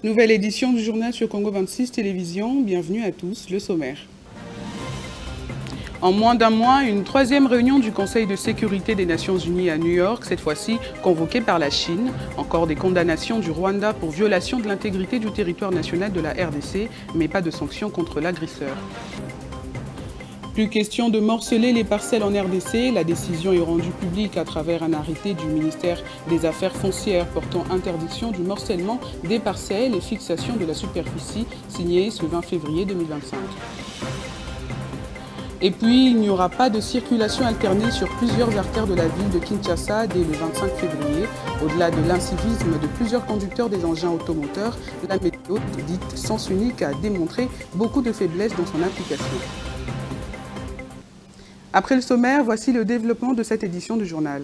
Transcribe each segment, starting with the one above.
Nouvelle édition du journal sur Congo 26 Télévision. Bienvenue à tous, le sommaire. En moins d'un mois, une troisième réunion du Conseil de sécurité des Nations Unies à New York, cette fois-ci convoquée par la Chine. Encore des condamnations du Rwanda pour violation de l'intégrité du territoire national de la RDC, mais pas de sanctions contre l'agresseur. Plus question de morceler les parcelles en RDC. La décision est rendue publique à travers un arrêté du ministère des Affaires foncières portant interdiction du morcellement des parcelles et fixation de la superficie, signé ce 20 février 2025. Et puis, il n'y aura pas de circulation alternée sur plusieurs artères de la ville de Kinshasa dès le 25 février. Au-delà de l'incivisme de plusieurs conducteurs des engins automoteurs, la méthode dite sens unique a démontré beaucoup de faiblesses dans son application. Après le sommaire, voici le développement de cette édition du journal.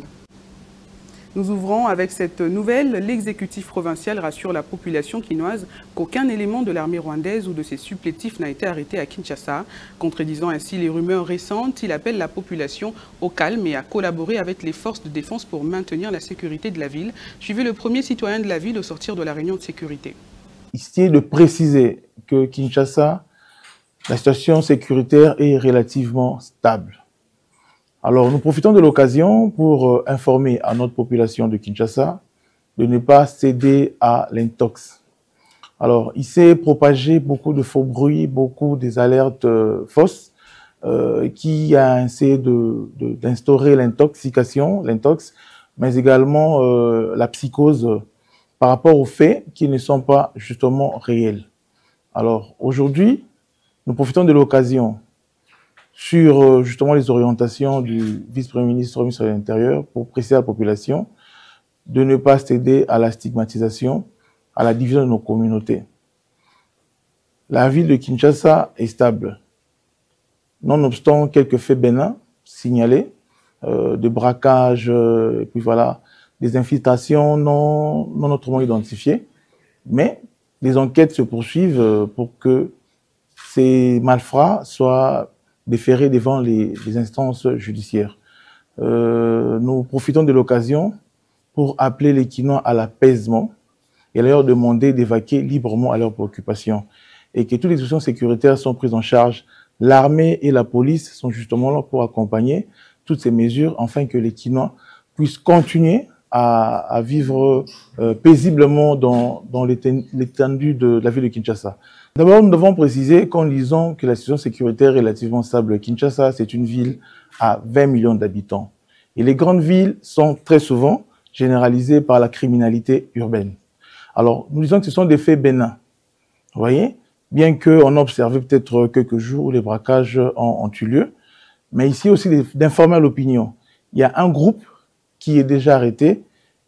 Nous ouvrons avec cette nouvelle. L'exécutif provincial rassure la population quinoise qu'aucun élément de l'armée rwandaise ou de ses supplétifs n'a été arrêté à Kinshasa. Contredisant ainsi les rumeurs récentes, il appelle la population au calme et à collaborer avec les forces de défense pour maintenir la sécurité de la ville. Suivez le premier citoyen de la ville au sortir de la réunion de sécurité. Ici, de préciser que Kinshasa, la situation sécuritaire est relativement stable. Alors, nous profitons de l'occasion pour informer à notre population de Kinshasa de ne pas céder à l'intox. Alors, il s'est propagé beaucoup de faux bruits, beaucoup des alertes fausses qui a essayé d'instaurer l'intoxication, l'intox, mais également la psychose par rapport aux faits qui ne sont pas justement réels. Alors, aujourd'hui, nous profitons de l'occasion sur justement les orientations du vice-premier ministre de l'Intérieur pour préciser à la population de ne pas céder à la stigmatisation, à la division de nos communautés. La ville de Kinshasa est stable, nonobstant quelques faits bénins signalés, de braquage, et puis voilà, des infiltrations non autrement identifiées, mais les enquêtes se poursuivent pour que ces malfrats soient déférés devant les instances judiciaires. Nous profitons de l'occasion pour appeler les Kinois à l'apaisement et leur demander d'évacuer librement à leurs préoccupations et que toutes les questions sécuritaires sont prises en charge. L'armée et la police sont justement là pour accompagner toutes ces mesures afin que les Kinois puissent continuer à vivre paisiblement dans l'étendue de la ville de Kinshasa. D'abord, nous devons préciser qu'en disant que la situation sécuritaire est relativement stable, Kinshasa, c'est une ville à 20 millions d'habitants. Et les grandes villes sont très souvent généralisées par la criminalité urbaine. Alors, nous disons que ce sont des faits bénins. Vous voyez, bien qu'on a observé peut-être quelques jours où les braquages ont eu lieu, mais ici aussi d'informer à l'opinion. Il y a un groupe qui est déjà arrêté,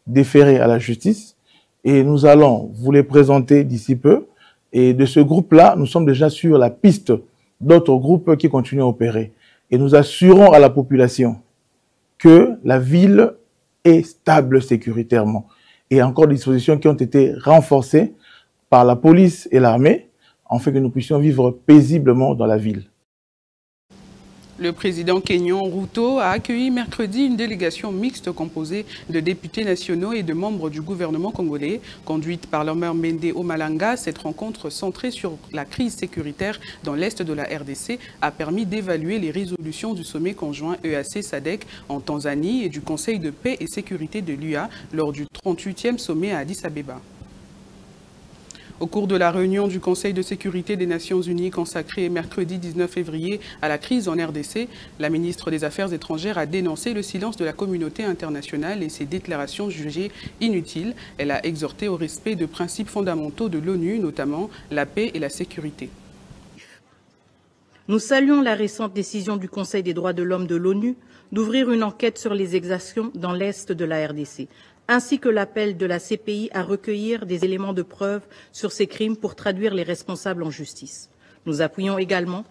déféré à la justice, et nous allons vous les présenter d'ici peu. Et de ce groupe-là, nous sommes déjà sur la piste d'autres groupes qui continuent à opérer. Et nous assurons à la population que la ville est stable sécuritairement. Et encore des dispositions qui ont été renforcées par la police et l'armée, afin que nous puissions vivre paisiblement dans la ville. Le président kényan Ruto a accueilli mercredi une délégation mixte composée de députés nationaux et de membres du gouvernement congolais. Conduite par l'homme Mende Omalanga, cette rencontre centrée sur la crise sécuritaire dans l'est de la RDC a permis d'évaluer les résolutions du sommet conjoint EAC-SADC en Tanzanie et du Conseil de paix et sécurité de l'UA lors du 38e sommet à Addis Abeba. Au cours de la réunion du Conseil de sécurité des Nations Unies consacrée mercredi 19 février à la crise en RDC, la ministre des Affaires étrangères a dénoncé le silence de la communauté internationale et ses déclarations jugées inutiles. Elle a exhorté au respect de principes fondamentaux de l'ONU, notamment la paix et la sécurité. Nous saluons la récente décision du Conseil des droits de l'homme de l'ONU d'ouvrir une enquête sur les exactions dans l'est de la RDC, ainsi que l'appel de la CPI à recueillir des éléments de preuve sur ces crimes pour traduire les responsables en justice. Nous appuyons également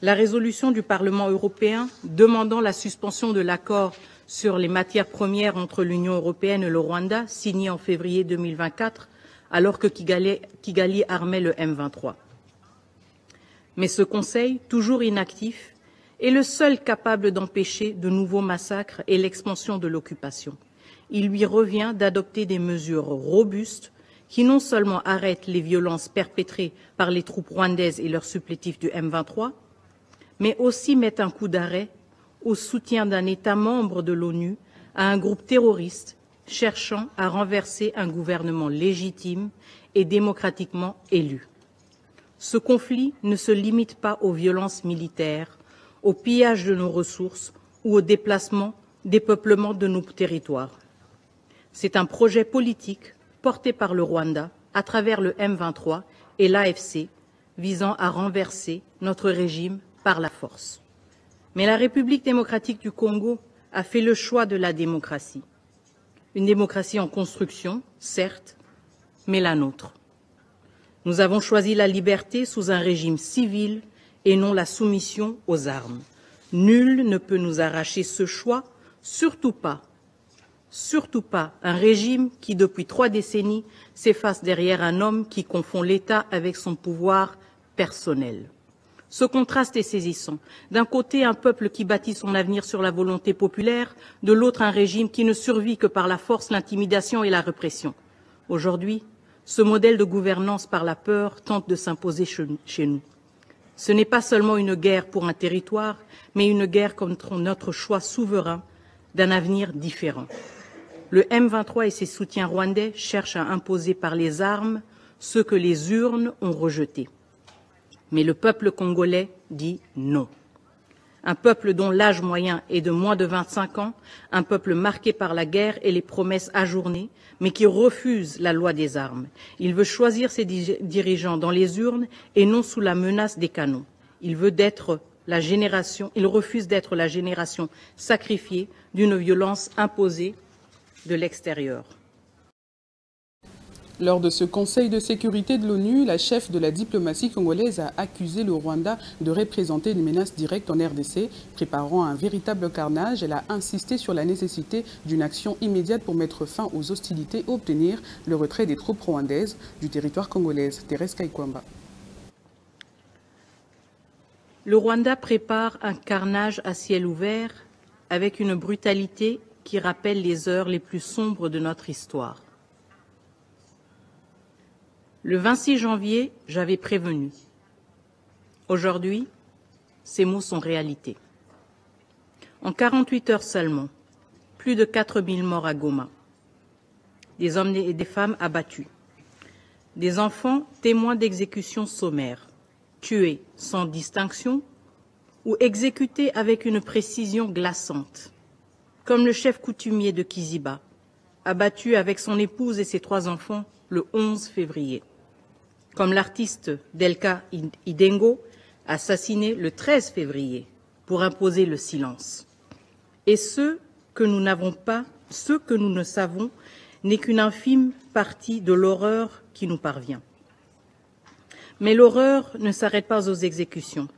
la résolution du Parlement européen demandant la suspension de l'accord sur les matières premières entre l'Union européenne et le Rwanda, signé en février 2024, alors que Kigali armait le M23. Mais ce Conseil, toujours inactif, est le seul capable d'empêcher de nouveaux massacres et l'expansion de l'occupation. Il lui revient d'adopter des mesures robustes qui non seulement arrête les violences perpétrées par les troupes rwandaises et leurs supplétifs du M23, mais aussi met un coup d'arrêt au soutien d'un État membre de l'ONU à un groupe terroriste cherchant à renverser un gouvernement légitime et démocratiquement élu. Ce conflit ne se limite pas aux violences militaires, au pillage de nos ressources ou au déplacement, dépeuplement de nos territoires. C'est un projet politique porté par le Rwanda à travers le M23 et l'AFC visant à renverser notre régime par la force. Mais la République démocratique du Congo a fait le choix de la démocratie. Une démocratie en construction, certes, mais la nôtre. Nous avons choisi la liberté sous un régime civil et non la soumission aux armes. Nul ne peut nous arracher ce choix, surtout pas un régime qui, depuis 3 décennies, s'efface derrière un homme qui confond l'État avec son pouvoir personnel. Ce contraste est saisissant. D'un côté, un peuple qui bâtit son avenir sur la volonté populaire, de l'autre, un régime qui ne survit que par la force, l'intimidation et la répression. Aujourd'hui, ce modèle de gouvernance par la peur tente de s'imposer chez nous. Ce n'est pas seulement une guerre pour un territoire, mais une guerre contre notre choix souverain d'un avenir différent. Le M23 et ses soutiens rwandais cherchent à imposer par les armes ce que les urnes ont rejeté. Mais le peuple congolais dit non. Un peuple dont l'âge moyen est de moins de 25 ans, un peuple marqué par la guerre et les promesses ajournées, mais qui refuse la loi des armes. Il veut choisir ses dirigeants dans les urnes et non sous la menace des canons. Il refuse d'être la génération sacrifiée d'une violence imposée de l'extérieur. Lors de ce Conseil de sécurité de l'ONU, la chef de la diplomatie congolaise a accusé le Rwanda de représenter une menace directe en RDC, préparant un véritable carnage. Elle a insisté sur la nécessité d'une action immédiate pour mettre fin aux hostilités et obtenir le retrait des troupes rwandaises du territoire congolais. Thérèse Kaikwamba. Le Rwanda prépare un carnage à ciel ouvert avec une brutalité qui rappelle les heures les plus sombres de notre histoire. Le 26 janvier, j'avais prévenu. Aujourd'hui, ces mots sont réalité. En 48 heures seulement, plus de 4000 morts à Goma. Des hommes et des femmes abattus. Des enfants témoins d'exécutions sommaires, tués sans distinction ou exécutés avec une précision glaçante, comme le chef coutumier de Kiziba, abattu avec son épouse et ses 3 enfants le 11 février, comme l'artiste Delka Idengo, assassiné le 13 février pour imposer le silence. Et ce que nous ne savons n'est qu'une infime partie de l'horreur qui nous parvient. Mais l'horreur ne s'arrête pas aux exécutions.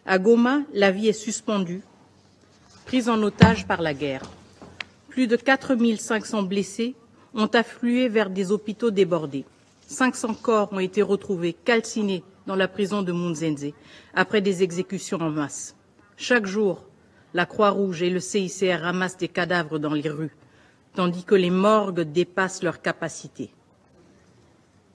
À Goma, la vie est suspendue, prise en otage par la guerre. Plus de 4500 blessés ont afflué vers des hôpitaux débordés. 500 corps ont été retrouvés calcinés dans la prison de Munzenze après des exécutions en masse. Chaque jour, la Croix-Rouge et le CICR ramassent des cadavres dans les rues, tandis que les morgues dépassent leurs capacités.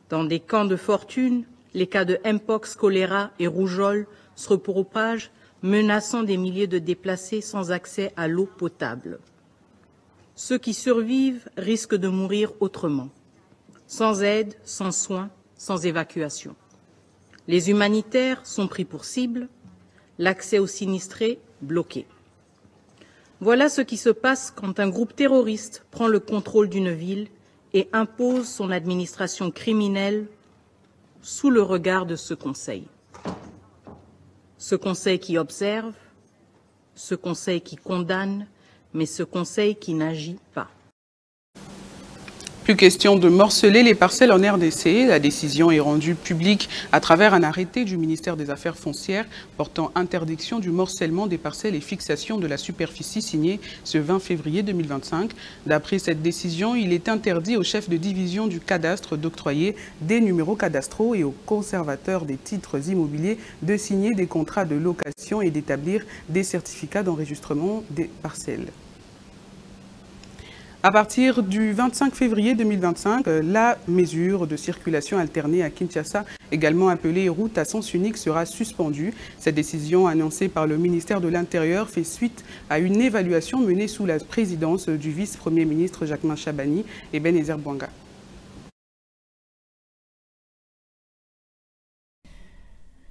Dans des camps de fortune, les cas de Mpox, choléra et rougeole se propagent, menaçant des milliers de déplacés sans accès à l'eau potable. Ceux qui survivent risquent de mourir autrement, sans aide, sans soins, sans évacuation. Les humanitaires sont pris pour cible, l'accès aux sinistrés bloqué. Voilà ce qui se passe quand un groupe terroriste prend le contrôle d'une ville et impose son administration criminelle sous le regard de ce Conseil. Ce Conseil qui observe, ce Conseil qui condamne, mais ce Conseil qui n'agit pas. Plus question de morceler les parcelles en RDC. La décision est rendue publique à travers un arrêté du ministère des Affaires foncières portant interdiction du morcellement des parcelles et fixation de la superficie signé ce 20 février 2025. D'après cette décision, il est interdit aux chefs de division du cadastre d'octroyer des numéros cadastraux et aux conservateurs des titres immobiliers de signer des contrats de location et d'établir des certificats d'enregistrement des parcelles. À partir du 25 février 2025, la mesure de circulation alternée à Kinshasa, également appelée route à sens unique, sera suspendue. Cette décision annoncée par le ministère de l'Intérieur fait suite à une évaluation menée sous la présidence du vice-premier ministre Jacquemain Chabani et Ebenezer Bwanga.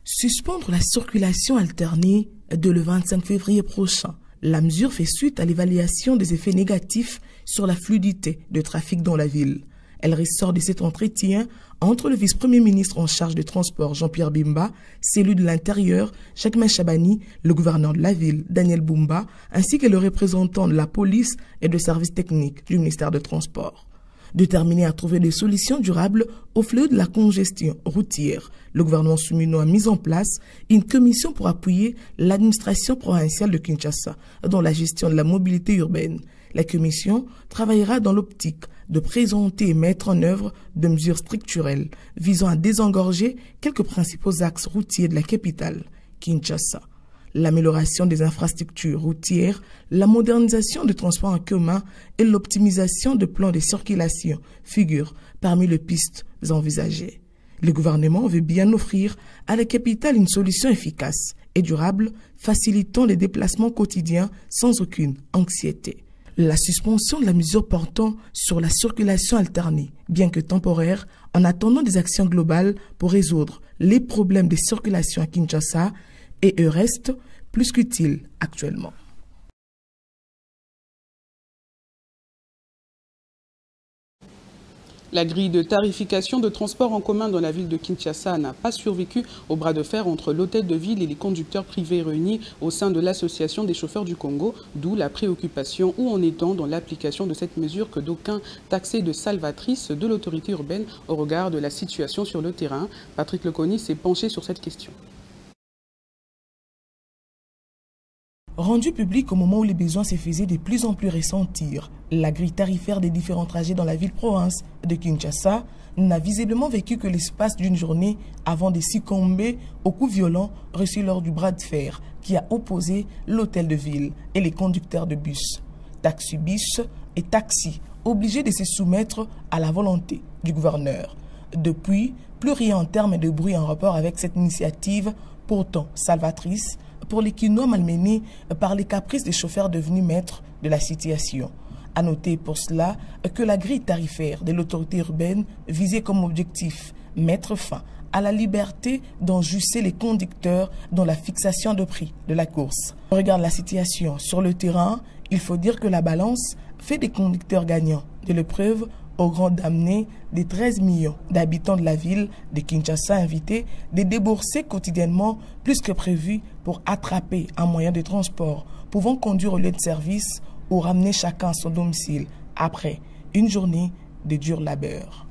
Suspendre la circulation alternée de le 25 février prochain. La mesure fait suite à l'évaluation des effets négatifs sur la fluidité de trafic dans la ville. Elle ressort de cet entretien entre le vice-premier ministre en charge des transports Jean-Pierre Bimba, celui de l'Intérieur Jacquemain Chabani, le gouverneur de la ville Daniel Bumba, ainsi que le représentant de la police et de services techniques du ministère des Transports. Déterminé à trouver des solutions durables au fléau de la congestion routière, le gouvernement soumino a mis en place une commission pour appuyer l'administration provinciale de Kinshasa dans la gestion de la mobilité urbaine. La commission travaillera dans l'optique de présenter et mettre en œuvre des mesures structurelles visant à désengorger quelques principaux axes routiers de la capitale, Kinshasa. L'amélioration des infrastructures routières, la modernisation des transports en commun et l'optimisation de plans de circulation figurent parmi les pistes envisagées. Le gouvernement veut bien offrir à la capitale une solution efficace et durable, facilitant les déplacements quotidiens sans aucune anxiété. La suspension de la mesure portant sur la circulation alternée, bien que temporaire, en attendant des actions globales pour résoudre les problèmes de circulation à Kinshasa, et reste plus qu'utile actuellement. La grille de tarification de transport en commun dans la ville de Kinshasa n'a pas survécu au bras de fer entre l'hôtel de ville et les conducteurs privés réunis au sein de l'Association des chauffeurs du Congo, d'où la préoccupation où en étant dans l'application de cette mesure que d'aucuns taxés de salvatrice de l'autorité urbaine au regard de la situation sur le terrain. Patrick Leconi s'est penché sur cette question. Rendu public au moment où les besoins se faisaient de plus en plus ressentir, la grille tarifaire des différents trajets dans la ville-province de Kinshasa n'a visiblement vécu que l'espace d'une journée avant de succomber aux coups violents reçus lors du bras de fer qui a opposé l'hôtel de ville et les conducteurs de bus. Taxi-bus et taxis obligés de se soumettre à la volonté du gouverneur. Depuis, plus rien en termes de bruit en rapport avec cette initiative, pourtant salvatrice, pour les Kinois malmenés par les caprices des chauffeurs devenus maîtres de la situation. À noter pour cela que la grille tarifaire de l'autorité urbaine visait comme objectif mettre fin à la liberté d'enjusser les conducteurs dans la fixation de prix de la course. On regarde la situation sur le terrain, il faut dire que la balance fait des conducteurs gagnants de l'épreuve au grand damné des 13 millions d'habitants de la ville de Kinshasa invités de débourser quotidiennement plus que prévu pour attraper un moyen de transport pouvant conduire au lieu de service ou ramener chacun à son domicile après une journée de dur labeur.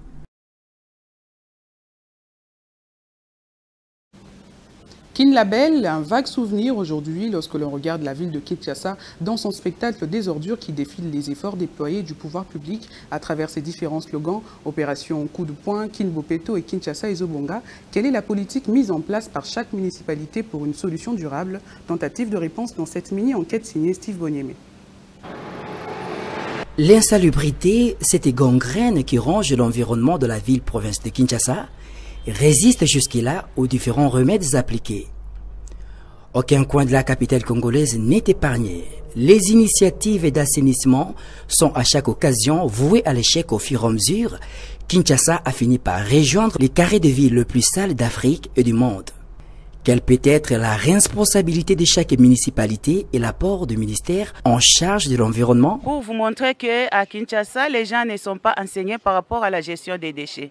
Kinlabel, un vague souvenir aujourd'hui lorsque l'on regarde la ville de Kinshasa dans son spectacle des ordures qui défile les efforts déployés du pouvoir public à travers ses différents slogans, Opération Coup de poing, Kinbopeto et Kinshasa Ezobonga. Quelle est la politique mise en place par chaque municipalité pour une solution durable? Tentative de réponse dans cette mini-enquête signée Steve Boniemé. L'insalubrité, cette gangrène qui ronge l'environnement de la ville-province de Kinshasa, résiste jusque-là aux différents remèdes appliqués. Aucun coin de la capitale congolaise n'est épargné. Les initiatives d'assainissement sont à chaque occasion vouées à l'échec au fur et à mesure. Kinshasa a fini par rejoindre les carrés de ville le plus sales d'Afrique et du monde. Quelle peut être la responsabilité de chaque municipalité et l'apport du ministère en charge de l'environnement? Pour vous montrer qu'à Kinshasa, les gens ne sont pas enseignés par rapport à la gestion des déchets.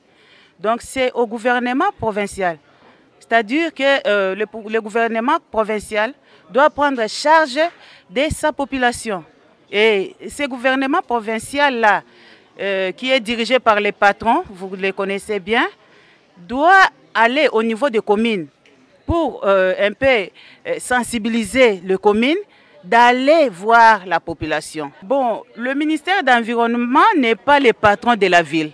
Donc c'est au gouvernement provincial. C'est-à-dire que le gouvernement provincial doit prendre charge de sa population. Et ce gouvernement provincial-là, qui est dirigé par les patrons, vous les connaissez bien, doit aller au niveau des communes pour un peu sensibiliser les communes, d'aller voir la population. Bon, le ministère de l'Environnement n'est pas le patron de la ville.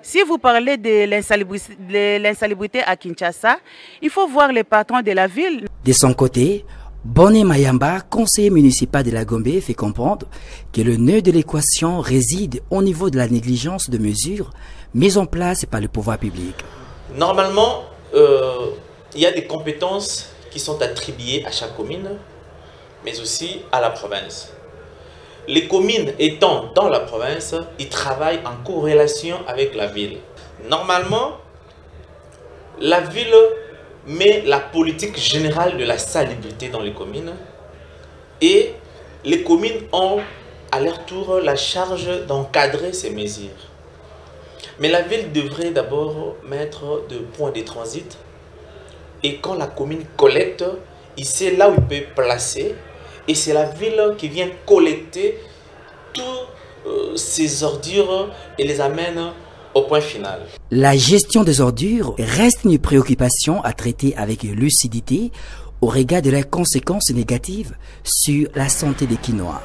Si vous parlez de l'insalubrité à Kinshasa, il faut voir les patrons de la ville. De son côté, Bonnet Mayamba, conseiller municipal de la Gombe, fait comprendre que le nœud de l'équation réside au niveau de la négligence de mesures mises en place par le pouvoir public. Normalement, il y a des compétences qui sont attribuées à chaque commune, mais aussi à la province. Les communes étant dans la province, ils travaillent en corrélation avec la ville. Normalement, la ville met la politique générale de la salubrité dans les communes et les communes ont à leur tour la charge d'encadrer ces mesures. Mais la ville devrait d'abord mettre des points de transit et quand la commune collecte, il sait là où il peut placer et c'est la ville qui vient collecter toutes ces ordures et les amène au point final. La gestion des ordures reste une préoccupation à traiter avec lucidité au regard de leurs conséquences négatives sur la santé des Quinois.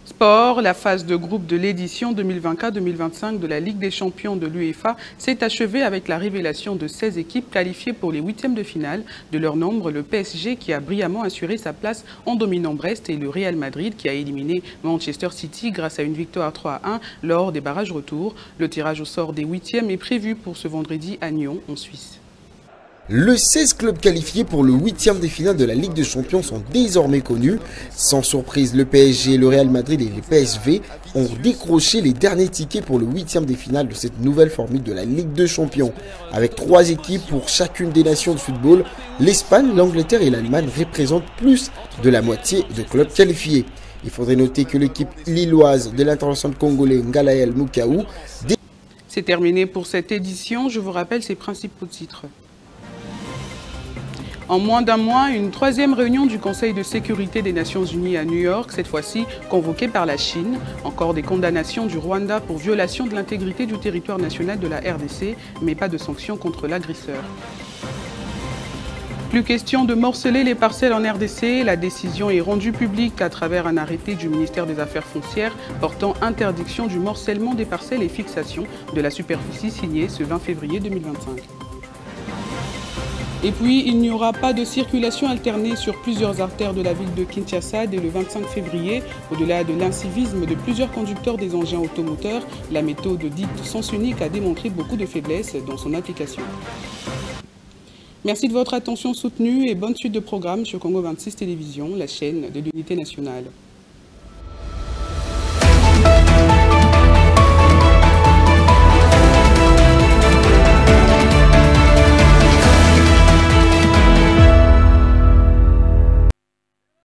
Sport, la phase de groupe de l'édition 2024-2025 de la Ligue des champions de l'UEFA s'est achevée avec la révélation de 16 équipes qualifiées pour les huitièmes de finale. De leur nombre, le PSG qui a brillamment assuré sa place en dominant Brest et le Real Madrid qui a éliminé Manchester City grâce à une victoire 3-1 lors des barrages retour. Le tirage au sort des huitièmes est prévu pour ce vendredi à Nyon, en Suisse. Les 16 clubs qualifiés pour le 8e des finales de la Ligue des Champions sont désormais connus. Sans surprise, le PSG, le Real Madrid et les PSV ont décroché les derniers tickets pour le 8e des finales de cette nouvelle formule de la Ligue des Champions. Avec 3 équipes pour chacune des nations de football, l'Espagne, l'Angleterre et l'Allemagne représentent plus de la moitié de clubs qualifiés. Il faudrait noter que l'équipe lilloise de l'international congolais Ngalael Mukaou... C'est terminé pour cette édition. Je vous rappelle ses principaux titres. En moins d'un mois, une 3e réunion du Conseil de sécurité des Nations Unies à New York, cette fois-ci convoquée par la Chine. Encore des condamnations du Rwanda pour violation de l'intégrité du territoire national de la RDC, mais pas de sanctions contre l'agresseur. Plus question de morceler les parcelles en RDC, la décision est rendue publique à travers un arrêté du ministère des Affaires foncières portant interdiction du morcellement des parcelles et fixation de la superficie signé ce 20 février 2025. Et puis, il n'y aura pas de circulation alternée sur plusieurs artères de la ville de Kinshasa dès le 25 février. Au-delà de l'incivisme de plusieurs conducteurs des engins automoteurs, la méthode dite sens unique a démontré beaucoup de faiblesses dans son application. Merci de votre attention soutenue et bonne suite de programme sur Congo 26 Télévision, la chaîne de l'unité nationale.